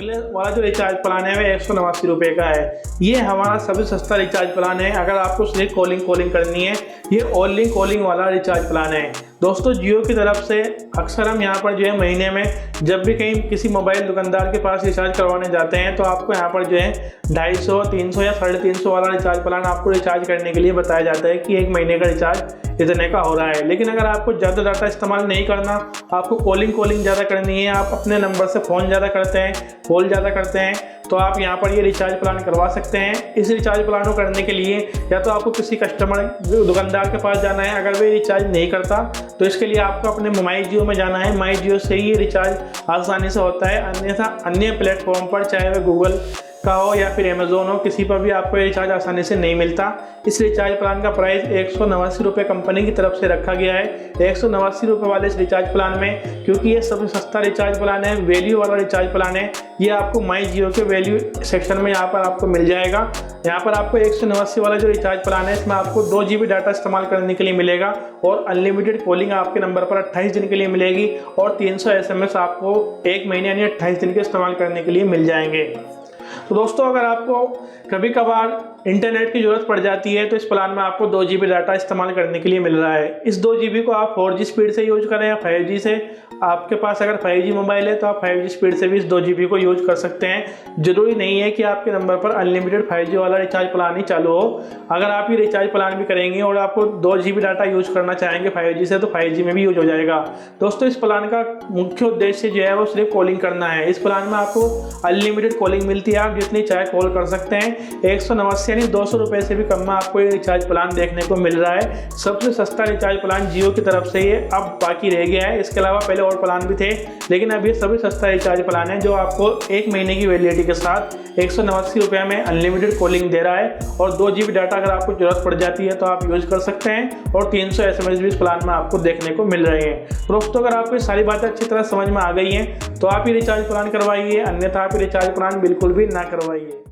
अगले वाला जो रिचार्ज प्लान है वह 189 रुपये का है। ये हमारा सबसे सस्ता रिचार्ज प्लान है। अगर आपको सिर्फ कॉलिंग करनी है, ये ओनली कॉलिंग वाला रिचार्ज प्लान है। दोस्तों जियो की तरफ से अक्सर हम यहाँ पर जो है महीने में जब भी कहीं किसी मोबाइल दुकानदार के पास रिचार्ज करवाने जाते हैं तो आपको यहाँ पर जो है 250, 300 या 350 वाला रिचार्ज प्लान आपको रिचार्ज करने के लिए बताया जाता है कि एक महीने का रिचार्ज इतने का हो रहा है। लेकिन अगर आपको ज़्यादा डाटा इस्तेमाल नहीं करना, आपको कॉलिंग ज़्यादा करनी है, आप अपने नंबर से फ़ोन ज़्यादा करते हैं, कॉल ज़्यादा करते हैं, तो आप यहाँ पर ये रिचार्ज प्लान करवा सकते हैं। इस रिचार्ज प्लान को करने के लिए या तो आपको किसी कस्टमर दुकानदार के पास जाना है, अगर वे रिचार्ज नहीं करता तो इसके लिए आपको अपने माई जियो में जाना है। माई जियो से ही ये रिचार्ज आसानी से होता है, अन्यथा अन्य प्लेटफॉर्म पर चाहे वह गूगल का हो या फिर अमेजोन हो, किसी पर भी आपको रिचार्ज आसानी से नहीं मिलता। इस रिचार्ज प्लान का प्राइस 189 रुपये कंपनी की तरफ से रखा गया है। 189 रुपये वाले इस रिचार्ज प्लान में, क्योंकि ये सबसे सस्ता रिचार्ज प्लान है, वैल्यू वाला रिचार्ज प्लान है, ये आपको माई जियो के वैल्यू सेक्शन में यहाँ पर आपको मिल जाएगा। यहाँ पर आपको 189 वाला जो रिचार्ज प्लान है इसमें आपको 2 GB डाटा इस्तेमाल करने के लिए मिलेगा और अनलिमिटेड कॉलिंग आपके नंबर पर 28 दिन के लिए मिलेगी और 300 SMS आपको 1 महीने यानी 28 दिन के इस्तेमाल करने के लिए मिल जाएंगे। तो दोस्तों अगर आपको कभी कभार इंटरनेट की ज़रूरत पड़ जाती है तो इस प्लान में आपको 2 GB डाटा इस्तेमाल करने के लिए मिल रहा है। इस 2 GB को आप 4G स्पीड से यूज करें या 5G से, आपके पास अगर 5G मोबाइल है तो आप 5G स्पीड से भी इस 2 GB को यूज कर सकते हैं। ज़रूरी नहीं है कि आपके नंबर पर अनलिमिटेड 5G वाला रिचार्ज प्लान ही चालू हो। अगर आप ये रिचार्ज प्लान भी करेंगे और आपको 2 GB डाटा यूज करना चाहेंगे 5G से, तो 5G में भी यूज हो जाएगा। दोस्तों इस प्लान का मुख्य उद्देश्य जो है वो सिर्फ कॉलिंग करना है। इस प्लान में आपको अनलिमिटेड कॉलिंग मिलती है, आप जितनी चाहे कॉल कर सकते हैं। 189 यानी 200 रुपये से भी कम में आपको ये रिचार्ज प्लान देखने को मिल रहा है। सबसे सस्ता रिचार्ज प्लान जियो की तरफ से ये अब बाकी रह गया है। इसके अलावा पहले और प्लान भी थे, लेकिन अब ये सबसे सस्ता रिचार्ज प्लान है जो आपको 1 महीने की वैलिडिटी के साथ 189 रुपये में अनलिमिटेड कॉलिंग दे रहा है और 2 GB डाटा अगर आपको जरूरत पड़ जाती है तो आप यूज कर सकते हैं और 300 SMS भी इस प्लान में आपको देखने को मिल रहे हैं। दोस्तों अगर आपको सारी बातें अच्छी तरह समझ में आ गई हैं तो आप ये रिचार्ज प्लान करवाइए, अन्यथा आप ये रिचार्ज प्लान बिल्कुल भी ना करवाइए।